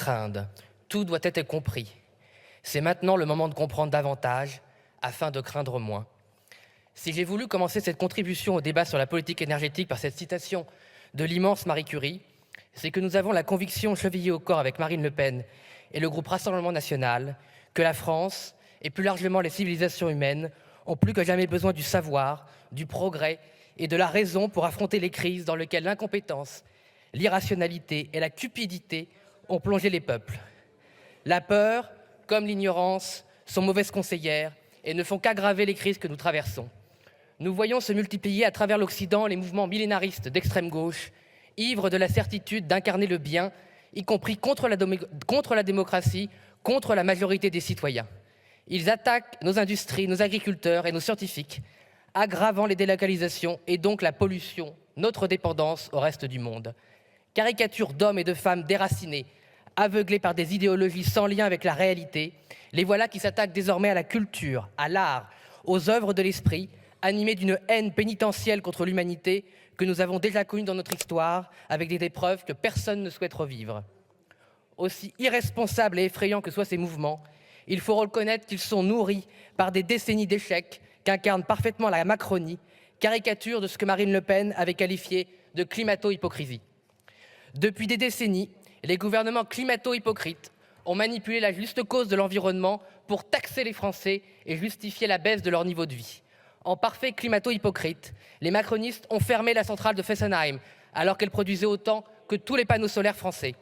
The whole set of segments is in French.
craindre, tout doit être compris. C'est maintenant le moment de comprendre davantage, afin de craindre moins. Si j'ai voulu commencer cette contribution au débat sur la politique énergétique par cette citation de l'immense Marie Curie, c'est que nous avons la conviction chevillée au corps avec Marine Le Pen et le groupe Rassemblement National que la France, et plus largement les civilisations humaines, ont plus que jamais besoin du savoir, du progrès et de la raison pour affronter les crises dans lesquelles l'incompétence, l'irrationalité et la cupidité ont plongé les peuples. La peur, comme l'ignorance, sont mauvaises conseillères et ne font qu'aggraver les crises que nous traversons. Nous voyons se multiplier à travers l'Occident les mouvements millénaristes d'extrême gauche, ivres de la certitude d'incarner le bien, y compris contre la démocratie, contre la majorité des citoyens. Ils attaquent nos industries, nos agriculteurs et nos scientifiques, aggravant les délocalisations et donc la pollution, notre dépendance au reste du monde. Caricatures d'hommes et de femmes déracinés, aveuglés par des idéologies sans lien avec la réalité, les voilà qui s'attaquent désormais à la culture, à l'art, aux œuvres de l'esprit, animés d'une haine pénitentielle contre l'humanité que nous avons déjà connue dans notre histoire, avec des épreuves que personne ne souhaite revivre. Aussi irresponsables et effrayants que soient ces mouvements, il faut reconnaître qu'ils sont nourris par des décennies d'échecs qu'incarne parfaitement la Macronie, caricature de ce que Marine Le Pen avait qualifié de climato-hypocrisie. Depuis des décennies, les gouvernements climato-hypocrites ont manipulé la juste cause de l'environnement pour taxer les Français et justifier la baisse de leur niveau de vie. En parfait climato-hypocrite, les macronistes ont fermé la centrale de Fessenheim alors qu'elle produisait autant que tous les panneaux solaires français.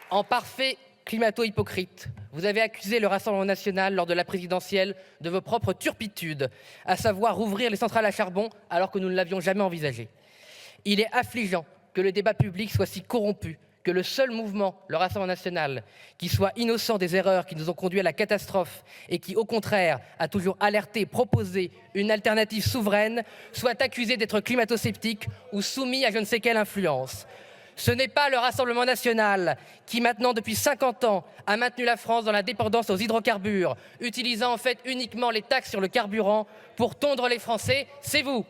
En parfait climato-hypocrite, vous avez accusé le Rassemblement national lors de la présidentielle de vos propres turpitudes, à savoir rouvrir les centrales à charbon alors que nous ne l'avions jamais envisagé. Il est affligeant que le débat public soit si corrompu, que le seul mouvement, le Rassemblement national, qui soit innocent des erreurs qui nous ont conduits à la catastrophe et qui, au contraire, a toujours alerté et proposé une alternative souveraine, soit accusé d'être climato-sceptique ou soumis à je ne sais quelle influence. Ce n'est pas le Rassemblement national qui, maintenant, depuis 50 ans, a maintenu la France dans la dépendance aux hydrocarbures, utilisant en fait uniquement les taxes sur le carburant pour tondre les Français, c'est vous.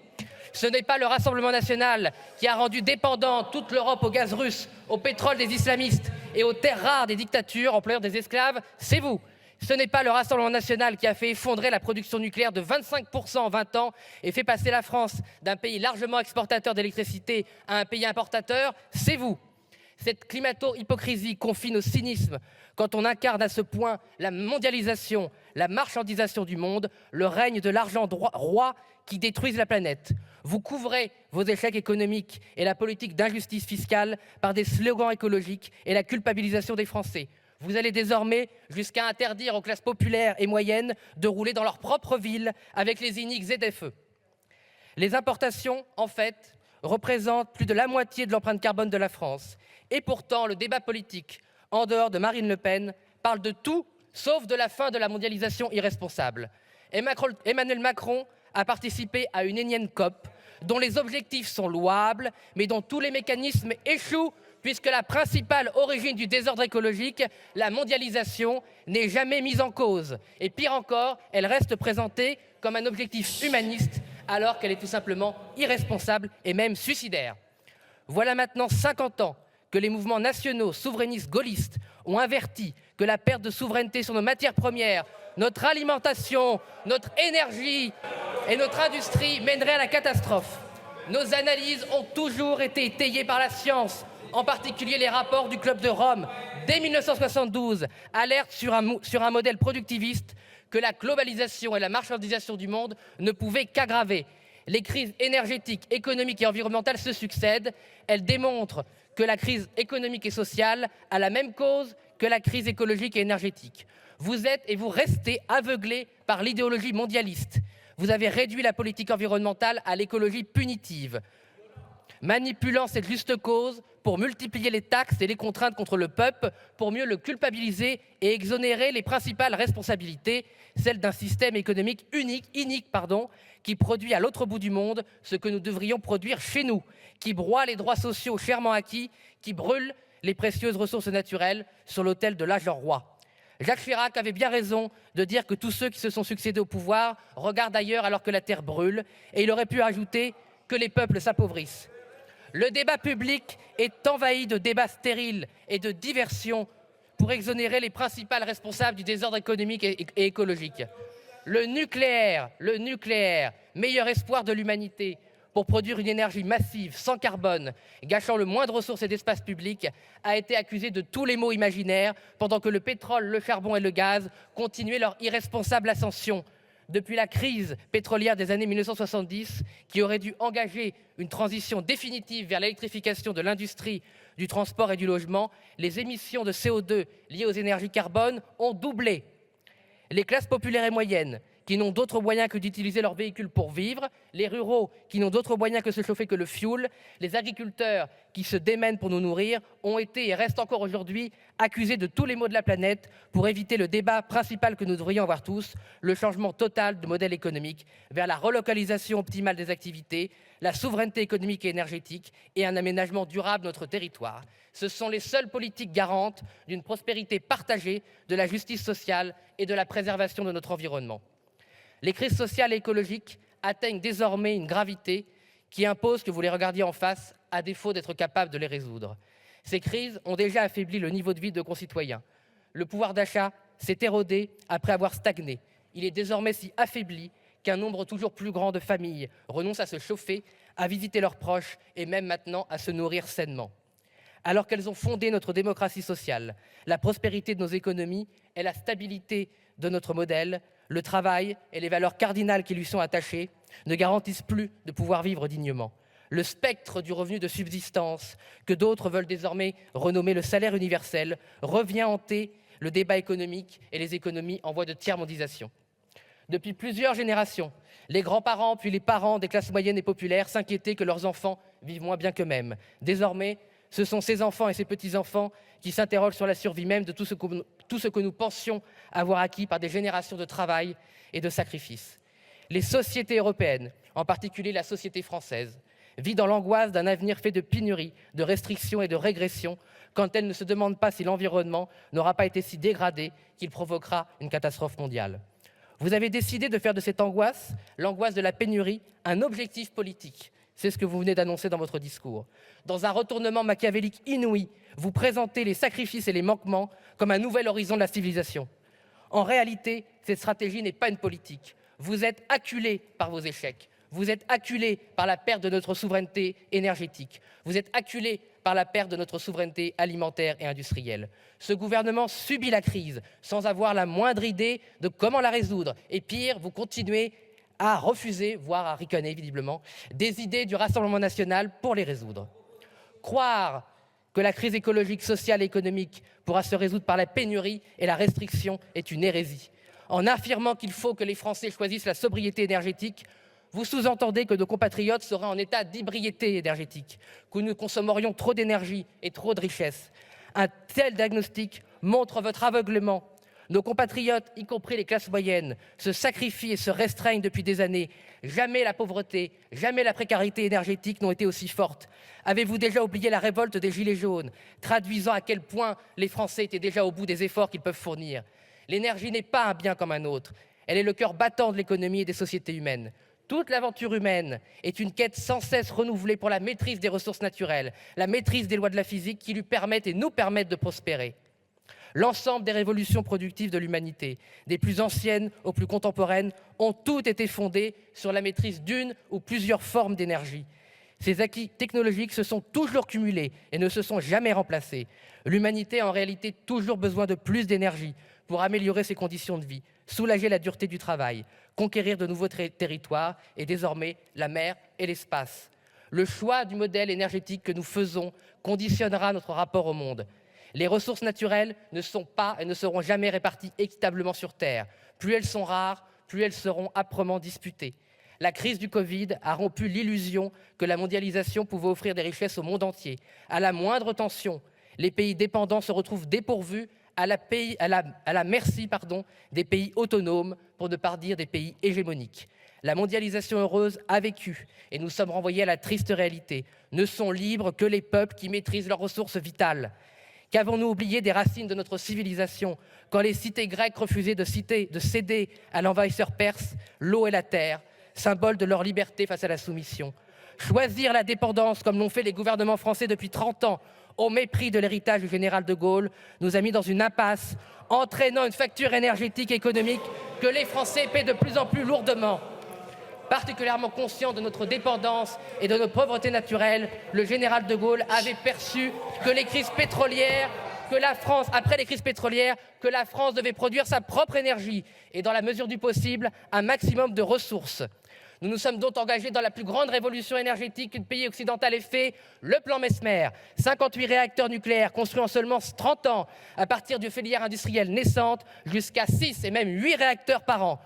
Ce n'est pas le Rassemblement national qui a rendu dépendante toute l'Europe au gaz russe, au pétrole des islamistes et aux terres rares des dictatures employeurs des esclaves, c'est vous. Ce n'est pas le Rassemblement national qui a fait effondrer la production nucléaire de 25% en 20 ans et fait passer la France d'un pays largement exportateur d'électricité à un pays importateur, c'est vous. Cette climato-hypocrisie confine au cynisme quand on incarne à ce point la mondialisation, la marchandisation du monde, le règne de l'argent roi qui détruisent la planète. Vous couvrez vos échecs économiques et la politique d'injustice fiscale par des slogans écologiques et la culpabilisation des Français. Vous allez désormais jusqu'à interdire aux classes populaires et moyennes de rouler dans leur propre ville avec les iniques ZFE. Les importations, en fait, représentent plus de la moitié de l'empreinte carbone de la France. Et pourtant, le débat politique, en dehors de Marine Le Pen, parle de tout sauf de la fin de la mondialisation irresponsable. Emmanuel Macron a participé à une énième COP dont les objectifs sont louables, mais dont tous les mécanismes échouent puisque la principale origine du désordre écologique, la mondialisation, n'est jamais mise en cause. Et pire encore, elle reste présentée comme un objectif humaniste alors qu'elle est tout simplement irresponsable et même suicidaire. Voilà maintenant 50 ans que les mouvements nationaux souverainistes gaullistes ont averti que la perte de souveraineté sur nos matières premières, notre alimentation, notre énergie et notre industrie mènerait à la catastrophe. Nos analyses ont toujours été étayées par la science, en particulier les rapports du Club de Rome, dès 1972, alertent sur un modèle productiviste que la globalisation et la marchandisation du monde ne pouvaient qu'aggraver. Les crises énergétiques, économiques et environnementales se succèdent. Elles démontrent que la crise économique et sociale a la même cause que la crise écologique et énergétique. Vous êtes et vous restez aveuglés par l'idéologie mondialiste. Vous avez réduit la politique environnementale à l'écologie punitive, manipulant cette juste cause pour multiplier les taxes et les contraintes contre le peuple, pour mieux le culpabiliser et exonérer les principales responsabilités, celles d'un système économique inique, qui produit à l'autre bout du monde ce que nous devrions produire chez nous, qui broie les droits sociaux chèrement acquis, qui brûle les précieuses ressources naturelles sur l'autel de l'âge roi. Jacques Chirac avait bien raison de dire que tous ceux qui se sont succédés au pouvoir regardent ailleurs alors que la terre brûle, et il aurait pu ajouter que les peuples s'appauvrissent. Le débat public est envahi de débats stériles et de diversions pour exonérer les principaux responsables du désordre économique et écologique. Le nucléaire, meilleur espoir de l'humanité pour produire une énergie massive, sans carbone, gâchant le moins de ressources et d'espace public, a été accusé de tous les maux imaginaires, pendant que le pétrole, le charbon et le gaz continuaient leur irresponsable ascension. Depuis la crise pétrolière des années 1970, qui aurait dû engager une transition définitive vers l'électrification de l'industrie, du transport et du logement, les émissions de CO2 liées aux énergies carbone ont doublé. Les classes populaires et moyennes, qui n'ont d'autre moyen que d'utiliser leurs véhicules pour vivre, les ruraux, qui n'ont d'autre moyen que se chauffer que le fioul, les agriculteurs, qui se démènent pour nous nourrir, ont été et restent encore aujourd'hui accusés de tous les maux de la planète pour éviter le débat principal que nous devrions avoir tous, le changement total de modèle économique vers la relocalisation optimale des activités, la souveraineté économique et énergétique et un aménagement durable de notre territoire. Ce sont les seules politiques garantes d'une prospérité partagée, de la justice sociale et de la préservation de notre environnement. Les crises sociales et écologiques atteignent désormais une gravité qui impose que vous les regardiez en face, à défaut d'être capable de les résoudre. Ces crises ont déjà affaibli le niveau de vie de nos concitoyens. Le pouvoir d'achat s'est érodé après avoir stagné. Il est désormais si affaibli qu'un nombre toujours plus grand de familles renoncent à se chauffer, à visiter leurs proches et même maintenant à se nourrir sainement. Alors qu'elles ont fondé notre démocratie sociale, la prospérité de nos économies et la stabilité de notre modèle, le travail et les valeurs cardinales qui lui sont attachées ne garantissent plus de pouvoir vivre dignement. Le spectre du revenu de subsistance, que d'autres veulent désormais renommer le salaire universel, revient hanter le débat économique et les économies en voie de tiers-mondisation. Depuis plusieurs générations, les grands-parents puis les parents des classes moyennes et populaires s'inquiétaient que leurs enfants vivent moins bien qu'eux-mêmes. Désormais, ce sont ces enfants et ces petits-enfants qui s'interrogent sur la survie même de tout ce que nous pensions avoir acquis par des générations de travail et de sacrifices. Les sociétés européennes, en particulier la société française, vit dans l'angoisse d'un avenir fait de pénuries, de restrictions et de régressions, quand elle ne se demande pas si l'environnement n'aura pas été si dégradé qu'il provoquera une catastrophe mondiale. Vous avez décidé de faire de cette angoisse, l'angoisse de la pénurie, un objectif politique. C'est ce que vous venez d'annoncer dans votre discours. Dans un retournement machiavélique inouï, vous présentez les sacrifices et les manquements comme un nouvel horizon de la civilisation. En réalité, cette stratégie n'est pas une politique. Vous êtes acculés par vos échecs. Vous êtes acculés par la perte de notre souveraineté énergétique. Vous êtes acculés par la perte de notre souveraineté alimentaire et industrielle. Ce gouvernement subit la crise sans avoir la moindre idée de comment la résoudre. Et pire, vous continuez à refuser, voire à ricaner visiblement, des idées du Rassemblement national pour les résoudre. Croire que la crise écologique, sociale et économique pourra se résoudre par la pénurie et la restriction est une hérésie. En affirmant qu'il faut que les Français choisissent la sobriété énergétique, vous sous-entendez que nos compatriotes seraient en état d'hybriété énergétique, que nous consommerions trop d'énergie et trop de richesses. Un tel diagnostic montre votre aveuglement. Nos compatriotes, y compris les classes moyennes, se sacrifient et se restreignent depuis des années. Jamais la pauvreté, jamais la précarité énergétique n'ont été aussi fortes. Avez-vous déjà oublié la révolte des Gilets jaunes, traduisant à quel point les Français étaient déjà au bout des efforts qu'ils peuvent fournir? L'énergie n'est pas un bien comme un autre. Elle est le cœur battant de l'économie et des sociétés humaines. Toute l'aventure humaine est une quête sans cesse renouvelée pour la maîtrise des ressources naturelles, la maîtrise des lois de la physique qui lui permettent et nous permettent de prospérer. L'ensemble des révolutions productives de l'humanité, des plus anciennes aux plus contemporaines, ont toutes été fondées sur la maîtrise d'une ou plusieurs formes d'énergie. Ces acquis technologiques se sont toujours cumulés et ne se sont jamais remplacés. L'humanité a en réalité toujours besoin de plus d'énergie pour améliorer ses conditions de vie, soulager la dureté du travail, conquérir de nouveaux territoires et désormais la mer et l'espace. Le choix du modèle énergétique que nous faisons conditionnera notre rapport au monde. Les ressources naturelles ne sont pas et ne seront jamais réparties équitablement sur Terre. Plus elles sont rares, plus elles seront âprement disputées. La crise du Covid a rompu l'illusion que la mondialisation pouvait offrir des richesses au monde entier. À la moindre tension, les pays dépendants se retrouvent dépourvus à la merci des pays autonomes, pour ne pas dire des pays hégémoniques. La mondialisation heureuse a vécu et nous sommes renvoyés à la triste réalité. Ne sont libres que les peuples qui maîtrisent leurs ressources vitales. Qu'avons-nous oublié des racines de notre civilisation quand les cités grecques refusaient de céder à l'envahisseur perse l'eau et la terre, symbole de leur liberté face à la soumission? Choisir la dépendance, comme l'ont fait les gouvernements français depuis 30 ans, au mépris de l'héritage du général de Gaulle, nous a mis dans une impasse, entraînant une facture énergétique et économique que les Français paient de plus en plus lourdement. Particulièrement conscient de notre dépendance et de notre pauvreté naturelle, le général de Gaulle avait perçu que les crises pétrolières, après les crises pétrolières, que la France devait produire sa propre énergie et, dans la mesure du possible, un maximum de ressources. Nous nous sommes donc engagés dans la plus grande révolution énergétique qu'un pays occidental ait fait, le plan Messmer. 58 réacteurs nucléaires construits en seulement 30 ans, à partir de filières industrielles naissantes, jusqu'à 6 et même 8 réacteurs par an.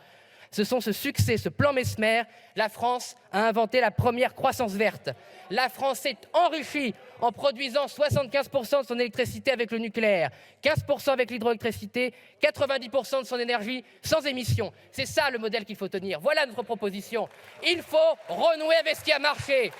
Ce sont ce succès, ce plan Messmer, la France a inventé la première croissance verte. La France s'est enrichie en produisant 75% de son électricité avec le nucléaire, 15% avec l'hydroélectricité, 90% de son énergie sans émissions. C'est ça le modèle qu'il faut tenir. Voilà notre proposition. Il faut renouer avec ce qui a marché.